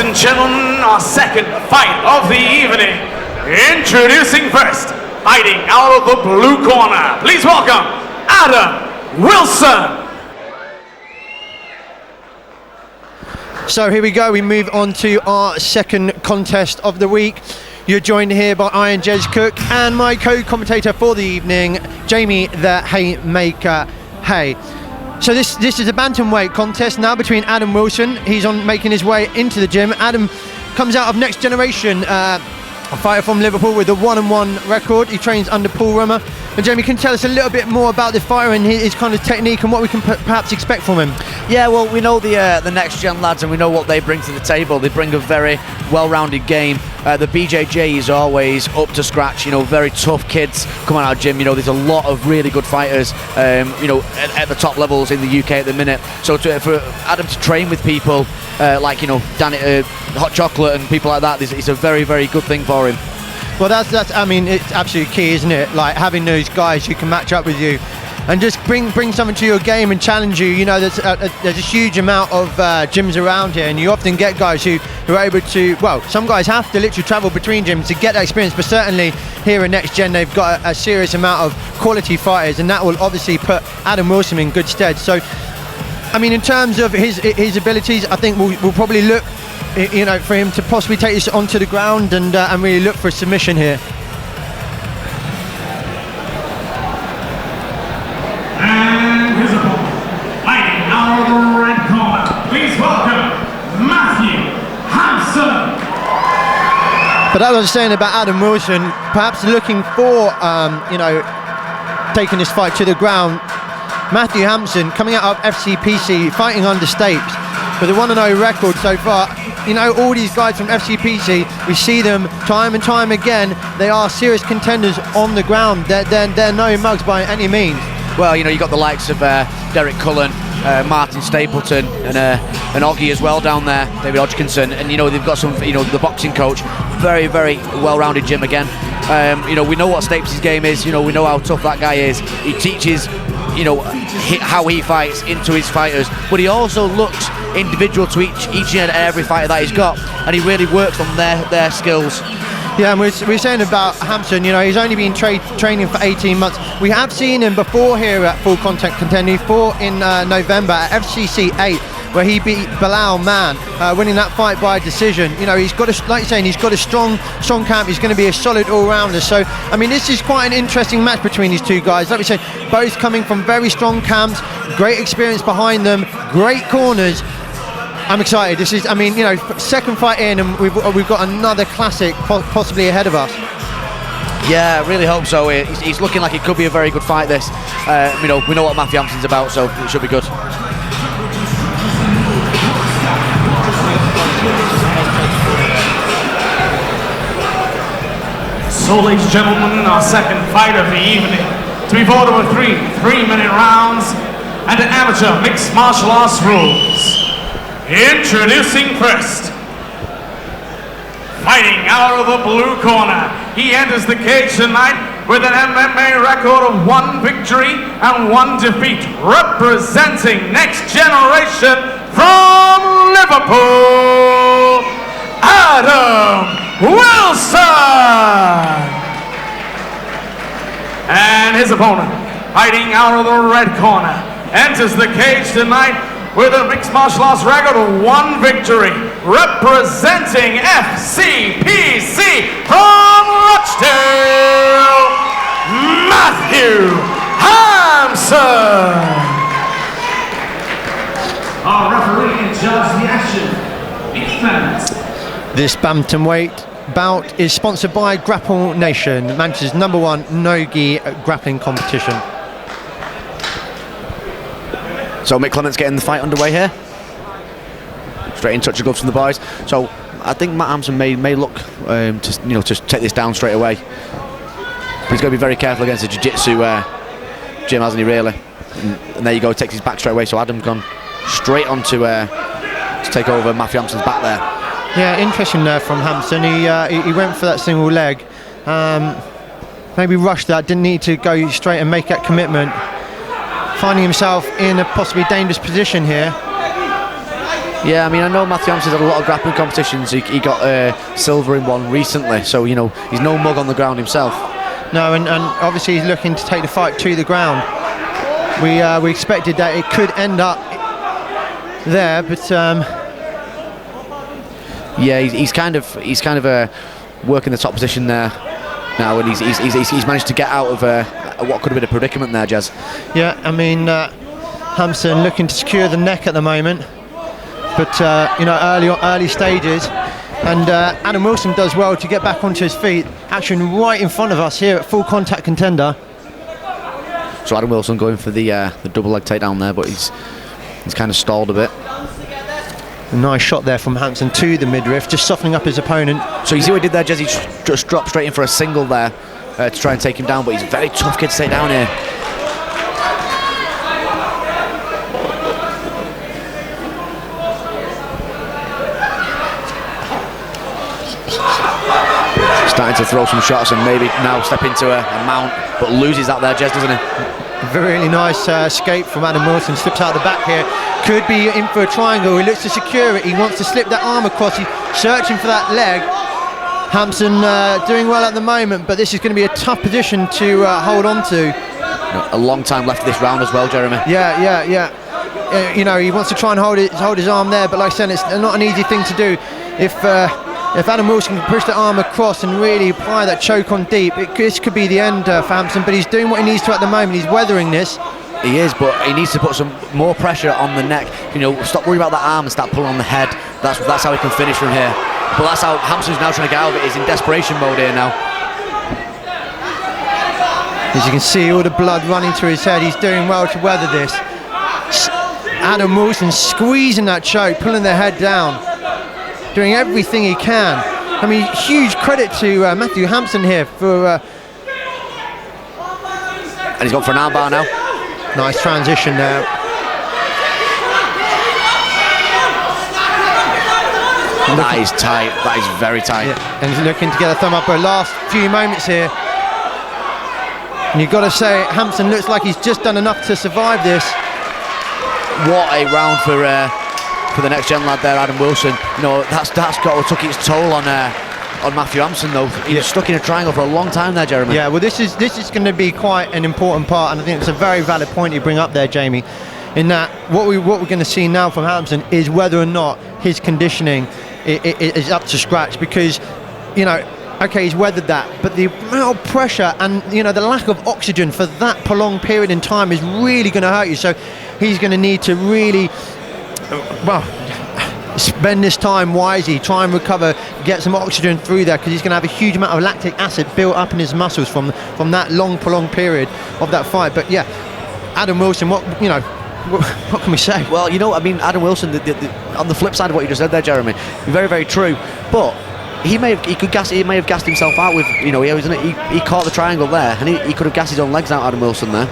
and gentlemen, our second fight of the evening. Introducing first, fighting out of the blue corner. Please welcome Adam Wilson. So here we go, we move on to our second contest of the week. You're joined here by Iron Jez Cook and my co-commentator for the evening, Jamie the Haymaker Hay. So this is a bantamweight contest now between Adam Wilson. He's on making his way into the gym. Adam comes out of Next Generation, a fighter from Liverpool with a 1-1 record. He trains under Paul Rummer. And Jamie, can you tell us a little bit more about the fighter and his kind of technique and what we can perhaps expect from him? Yeah, well, we know the Next Gen lads and we know what they bring to the table. They bring a very well-rounded game. The BJJ is always up to scratch, you know, very tough kids coming out of gym. You know, there's a lot of really good fighters, you know, at the top levels in the UK at the minute. So for Adam to train with people like, you know, Hot Chocolate and people like that, it's a very, very good thing for him. Well, that's I mean, it's absolutely key, isn't it? Like having those guys who can match up with you and just bring something to your game and challenge you. You know, there's a huge amount of gyms around here, and you often get guys who are able to, well, some guys have to literally travel between gyms to get that experience, but certainly here in Next Gen they've got a serious amount of quality fighters, and that will obviously put Adam Wilson in good stead. So, I mean, in terms of his abilities, I think we'll probably look, you know, for him to possibly take this onto the ground and really look for a submission here. And his opponent, fighting out of the red corner. Please welcome Matthew Hampson. But as I was saying about Adam Wilson, perhaps looking for, you know, taking this fight to the ground. Matthew Hampson coming out of FCPC, fighting under Stapes with a 1-0 record so far. You know, all these guys from FCPC, we see them time and time again. They are serious contenders on the ground. They're no mugs by any means. Well, you know, you got the likes of Derek Cullen, Martin Stapleton, and Oggy as well down there, David Hodgkinson, and you know they've got some, you know, the boxing coach, very, very well-rounded gym again. You know, we know what Stapes' game is. You know, we know how tough that guy is. He teaches, you know, how he fights into his fighters, but he also looks individual to each and every fighter that he's got, and he really works on their skills. Yeah, and we're saying about Hampson, you know, he's only been training for 18 months. We have seen him before here at Full Contact Contender. He fought in November at FCC 8, where he beat Bilal Mann, winning that fight by decision. You know, he's got like you're saying, he's got a strong camp. He's going to be a solid all-rounder. So, I mean, this is quite an interesting match between these two guys. Like we said, both coming from very strong camps, great experience behind them, great corners. I'm excited. This is, I mean, you know, second fight in, and we've got another classic possibly ahead of us. Yeah, I really hope so. He's looking like it could be a very good fight, this. You know, we know what Matthew Hampson's about, so it should be good. So, ladies and gentlemen, our second fight of the evening, to be fought over 3-minute rounds and an amateur mixed martial arts rules. Introducing first, fighting out of the blue corner. He enters the cage tonight with an MMA record of 1 victory and 1 defeat, representing Next Generation from Liverpool, Adam Wilson. And his opponent, fighting out of the red corner, enters the cage tonight with a mixed martial arts record of 1 victory, representing FCPC from Rochdale, Matthew Hampson. Our referee and judge the action, defense. This bantamweight bout is sponsored by Grapple Nation, Manchester's #1 no-gi grappling competition. So Mick Clement's getting the fight underway here. Straight in touch of gloves from the boys. So I think Matt Hampson may look to take this down straight away. But he's got to be very careful against the jiu-jitsu gym, hasn't he, really? And there you go, takes his back straight away. So Adam's gone straight on to take over Matthew Hampson's back there. Yeah, interesting there from Hampson. He went for that single leg. Maybe rushed that, didn't need to go straight and make that commitment. Finding himself in a possibly dangerous position here. Yeah, I mean, I know Matthew Hampson's had a lot of grappling competitions. He got silver in one recently, so you know he's no mug on the ground himself. No, and obviously he's looking to take the fight to the ground. We expected that it could end up there, but yeah, he's kind of working the top position there now, and he's managed to get out of what could have been a predicament there, Jez. Yeah, I mean, Hampson looking to secure the neck at the moment, but you know, early stages, and Adam Wilson does well to get back onto his feet, actually right in front of us here at Full Contact Contender. So Adam Wilson going for the double leg takedown there, but he's kind of stalled a bit. A nice shot there from Hampson to the midriff, just softening up his opponent. So you see what he did there, Jez? He just dropped straight in for a single there to try and take him down, but he's a very tough kid to take down here. Starting to throw some shots and maybe now step into a mount, but loses that there, Jez, doesn't he? Really nice escape from Adam Wilson, slips out the back here. Could be in for a triangle, he looks to secure it, he wants to slip that arm across, he's searching for that leg. Hampson doing well at the moment, but this is going to be a tough position to hold on to. A long time left of this round as well, Jeremy. Yeah. You know, he wants to try and hold his arm there, but like I said, it's not an easy thing to do. If Adam Wilson can push the arm across and really apply that choke on deep, this could be the end for Hampson, but he's doing what he needs to at the moment. He's weathering this. He is, but he needs to put some more pressure on the neck. You know, stop worrying about that arm and start pulling on the head. That's how he can finish from here. But that's how Hampson's now trying to get out of it. He's in desperation mode here now. As you can see, all the blood running through his head. He's doing well to weather this. Adam Wilson squeezing that choke, pulling the head down, doing everything he can. I mean, huge credit to Matthew Hampson here for... And he's gone for an armbar now. Nice transition there. That is tight. That is very tight. Yeah. And he's looking to get a thumb up for the last few moments here. And you've got to say, Hampson looks like he's just done enough to survive this. What a round for the next gen lad there, Adam Wilson. You know, that's took its toll on Matthew Hampson though. He was stuck in a triangle for a long time there, Jeremy. Yeah, well this is going to be quite an important part, and I think it's a very valid point you bring up there, Jamie, in that what we're going to see now from Hampson is whether or not his conditioning is up to scratch, because, you know, okay, he's weathered that, but the amount of pressure and, you know, the lack of oxygen for that prolonged period in time is really going to hurt you. So he's going to need to really, well, spend this time wisely, try and recover, get some oxygen through there, because he's going to have a huge amount of lactic acid built up in his muscles from that long prolonged period of that fight. But yeah, Adam Wilson, what can we say? Well, you know, I mean, Adam Wilson, on the flip side of what you just said there, Jeremy, very, very true. But he may have gassed himself out with, you know, he caught the triangle there, and he could have gassed his own legs out, Adam Wilson there.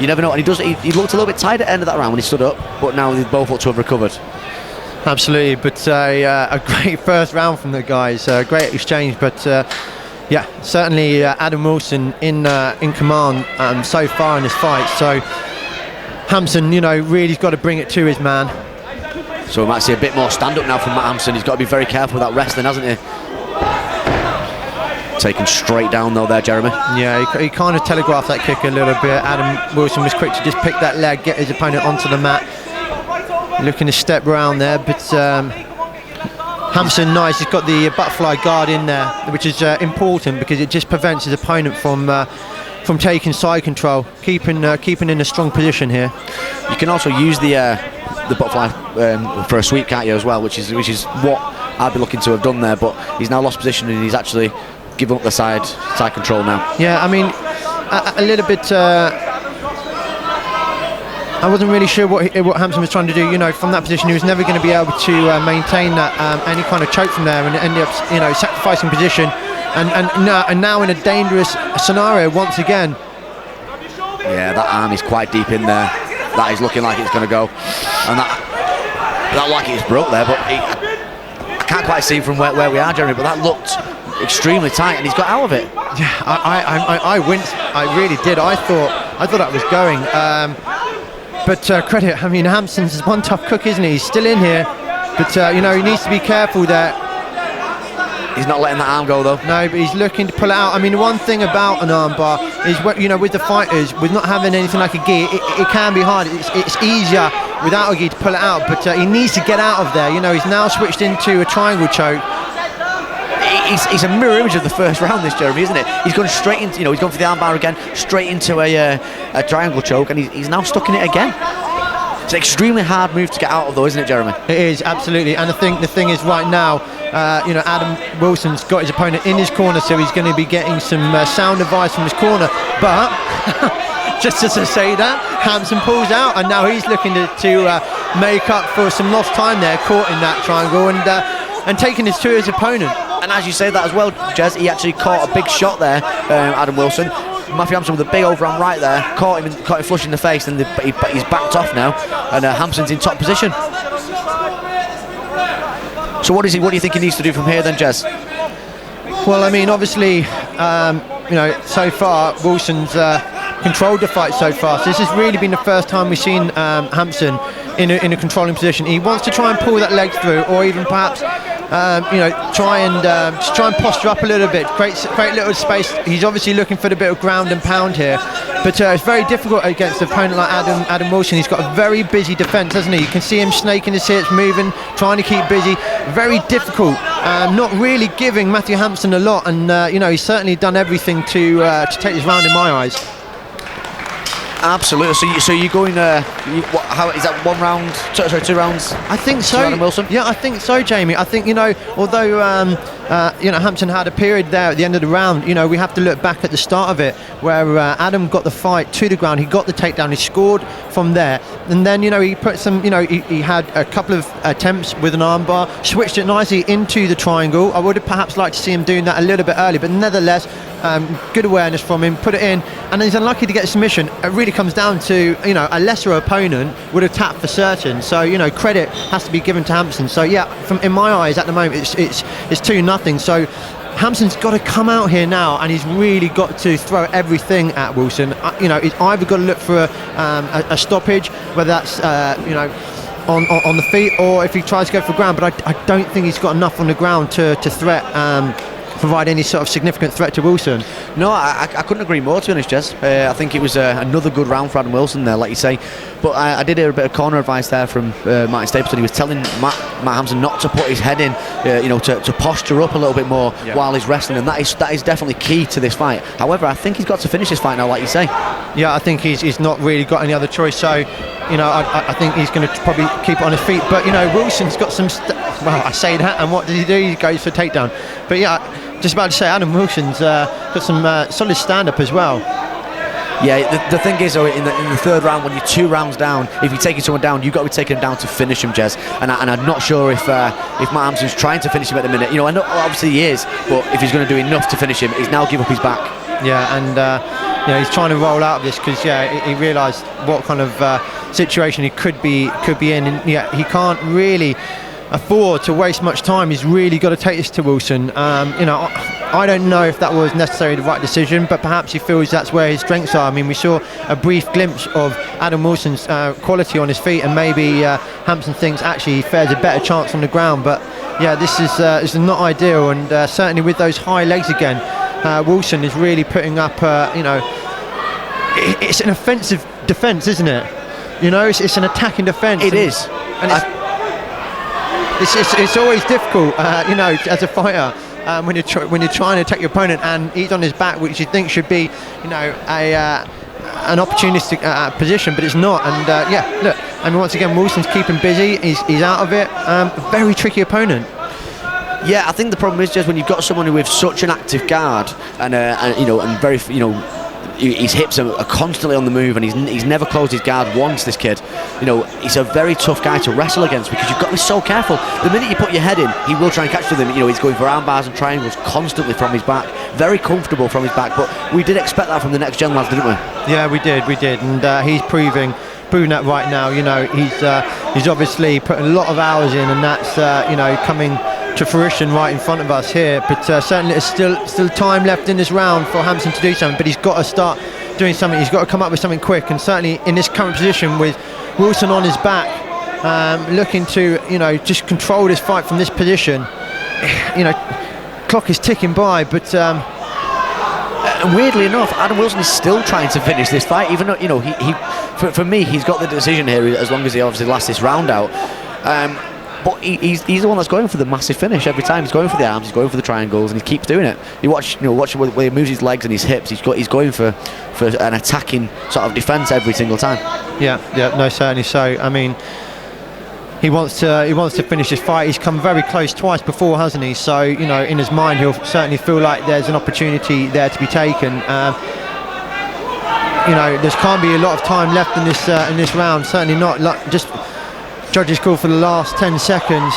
You never know, and he looked a little bit tired at the end of that round when he stood up, but now they both look to have recovered. Absolutely, but a great first round from the guys, great exchange, but yeah, certainly Adam Wilson in command so far in this fight. So Hampson, you know, really's got to bring it to his man. So we might see a bit more stand-up now from Matt Hampson. He's got to be very careful with that wrestling, hasn't he? Taken straight down though there, Jeremy. Yeah, he kind of telegraphed that kick a little bit. Adam Wilson was quick to just pick that leg, get his opponent onto the mat. Looking to step around there, but Hampson, nice, he's got the butterfly guard in there, which is important because it just prevents his opponent from taking side control, keeping in a strong position here. You can also use the butterfly for a sweep, can't you, as well, which is what I'd be looking to have done there, but he's now lost position and he's actually given up the side control now. Yeah, I mean, a little bit. I wasn't really sure what Hampson was trying to do. You know, from that position, he was never going to be able to maintain that any kind of choke from there, and ended up, you know, sacrificing position, and now in a dangerous scenario once again. Yeah, that arm is quite deep in there. That is looking like it's going to go, and that like it's broke there, but I can't quite see from where we are, Jeremy. But that looked extremely tight, and he's got out of it. Yeah, I winced. I really did. I thought that was going. But credit, I mean, Hampson's one tough cook, isn't he? He's still in here. But you know, he needs to be careful there. He's not letting that arm go though. No, but he's looking to pull it out. I mean, the one thing about an armbar is, you know, with the fighters, with not having anything like a gi, it can be hard. It's easier without a gi to pull it out, but he needs to get out of there. You know, he's now switched into a triangle choke. He's a mirror image of the first round, this Jeremy, isn't it? He's gone straight into, you know, he's gone for the armbar again, straight into a triangle choke, and he's now stuck in it again. It's an extremely hard move to get out of, though, isn't it, Jeremy? It is, absolutely. And the thing is, right now, you know, Adam Wilson's got his opponent in his corner, so he's going to be getting some sound advice from his corner. But just as I say that, Hampson pulls out, and now he's looking to make up for some lost time there, caught in that triangle, and taking this to his opponent. And as you say that as well, Jez, he actually caught a big shot there, Adam Wilson. Matthew Hampson with a big overhand right there, caught him flush in the face, and he's backed off now, and Hampson's in top position. So what do you think he needs to do from here then, Jez? Well, I mean, obviously, you know, so far Wilson's controlled the fight so far. So this has really been the first time we've seen Hampson in a controlling position. He wants to try and pull that leg through, or even perhaps you know, try and posture up a little bit, create little space. He's obviously looking for the bit of ground and pound here, but it's very difficult against an opponent like Adam Wilson. He's got a very busy defence, hasn't he? You can see him snaking his hips, moving, trying to keep busy. Very difficult. Not really giving Matthew Hampson a lot, and you know, he's certainly done everything to take this round in my eyes. Absolutely. So you're going? How is that? 1 round? Sorry, 2 rounds? I think so. Adam Wilson? Yeah, I think so, Jamie. I think, you know, although you know, Hampson had a period there at the end of the round, you know, we have to look back at the start of it, where Adam got the fight to the ground. He got the takedown. He scored from there, and then, you know, he put some. You know, he had a couple of attempts with an armbar, switched it nicely into the triangle. I would have perhaps liked to see him doing that a little bit early, but nevertheless, good awareness from him. Put it in, and he's unlucky to get a submission. It really comes down to, you know, a lesser opponent would have tapped for certain. So, you know, credit has to be given to Hampson. So yeah, in my eyes at the moment, it's 2-0. So Hampson's got to come out here now, and he's really got to throw everything at Wilson. You know, he's either got to look for a stoppage, whether that's you know, on the feet, or if he tries to go for ground. But I don't think he's got enough on the ground to threat. Provide any sort of significant threat to Wilson. No, I couldn't agree more, to be honest, Jez. I think it was another good round for Adam Wilson there, like you say. But I did hear a bit of corner advice there from Martin Stapleton. He was telling Matt Hampson not to put his head in, you know, to posture up a little bit more while he's wrestling, and that is definitely key to this fight. However, I think he's got to finish this fight now, like you say. Yeah, I think he's not really got any other choice. So, you know, I think he's going to probably keep it on his feet. But, you know, Wilson's got some. Well, I say that, and what does he do? He goes for takedown. But yeah. Just about to say, Adam Wilson's got some solid stand-up as well. Yeah, the thing is, though, in the third round, when you're 2 rounds down, if you're taking someone down, you've got to be taking them down to finish him, Jez. And I'm not sure if Matt Hampson's trying to finish him at the minute. You know, I know obviously he is, but if he's going to do enough to finish him, he's now give up his back. Yeah, and you know, he's trying to roll out of this because he realised what kind of situation he could be in, and yeah, he can't really afford to waste much time. He's really got to take this to Wilson. You know, I don't know if that was necessarily the right decision, but perhaps he feels that's where his strengths are. I mean, we saw a brief glimpse of Adam Wilson's quality on his feet, and maybe Hampson thinks actually he fares a better chance on the ground. But yeah, this is not ideal, and certainly with those high legs again, Wilson is really putting up. You know, it's an offensive defence, isn't it? You know, it's an attacking defence. It is. And it's always difficult, you know, as a fighter, when you're trying to attack your opponent, and he's on his back, which you think should be, you know, an opportunistic position, but it's not. And yeah, look, I mean, once again, Wilson's keeping busy. He's out of it. A very tricky opponent. Yeah, I think the problem is just when you've got someone with such an active guard and you know, and very, you know, his hips are constantly on the move, and he's never closed his guard once, this kid. You know, he's a very tough guy to wrestle against, because you've got to be so careful. The minute you put your head in, he will try and catch with him. You know, he's going for arm bars and triangles constantly from his back. Very comfortable from his back, but we did expect that from the next gen lads, didn't we? Yeah, we did, and he's proving that right now. You know, he's obviously put a lot of hours in, and that's you know, coming to fruition right in front of us here. But certainly there's still time left in this round for Hampson to do something, but he's got to start doing something. He's got to come up with something quick, and certainly in this current position with Wilson on his back, looking to, you know, just control this fight from this position. You know, clock is ticking by, but weirdly enough, Adam Wilson is still trying to finish this fight, even though, you know, for me, he's got the decision here as long as he obviously lasts this round out. But he's the one that's going for the massive finish every time. He's going for the arms, he's going for the triangles, and he keeps doing it. You watch where he moves his legs and his hips. He's going for an attacking sort of defence every single time. Yeah, no, certainly so. I mean, he wants to finish this fight. He's come very close twice before, hasn't he? So, you know, in his mind, he'll certainly feel like there's an opportunity there to be taken. You know, there can't be a lot of time left in this round. Certainly not. Just judges call for the last 10 seconds.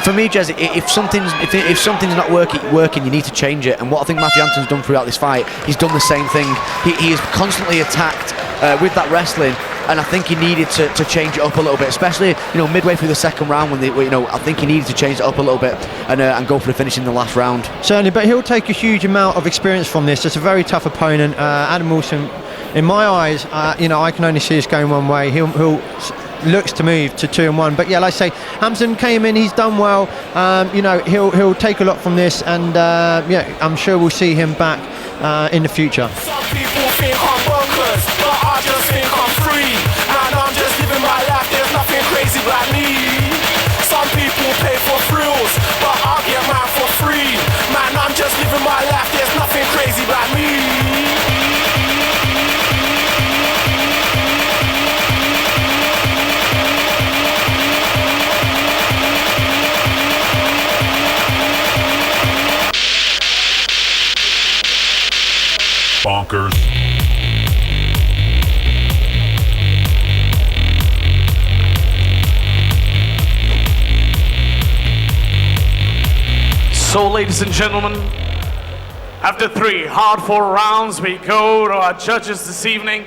For me, Jez, if something's not working, you need to change it. And what I think Matthew Hampson's done throughout this fight, he's done the same thing. He is constantly attacked with that wrestling, and I think he needed to change it up a little bit, especially, you know, midway through the second round when I think he needed to change it up a little bit and go for the finish in the last round. Certainly, but he'll take a huge amount of experience from this. It's a very tough opponent. Adam Wilson, in my eyes, you know, I can only see this going one way. He'll looks to move to 2-1, but yeah, like I say, Hampson came in, he's done well. You know, he'll take a lot from this, and yeah, I'm sure we'll see him back in the future. Some people think I'm bonkers, but I just think I'm free, and I'm just living my life. There's nothing crazy about me. Some people pay for thrills, but I get mine for free. Man, I'm just living my life. There's nothing crazy about me. Bonkers. So, ladies and gentlemen, after 3 hard-fought rounds, we go to our judges this evening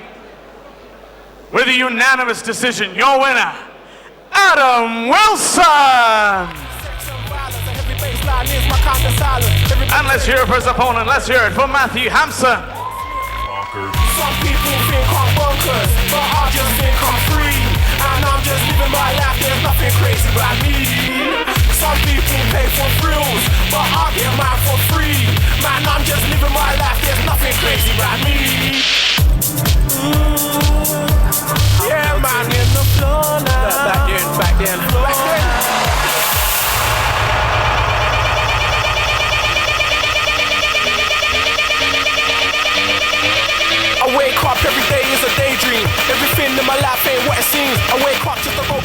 with a unanimous decision. Your winner, Adam Wilson! And let's hear it for his opponent. Let's hear it for Matthew Hampson. Some people think I'm bonkers, but I just think I'm free, and I'm just living my life. There's nothing crazy about me. Some people pay for thrills, but I get mine for free. Man, I'm just living my life. There's nothing crazy about me. Yeah, man, in the floor now. Back then. I wake up every day is a daydream. Everything in my life ain't what it seems. I wake up just to go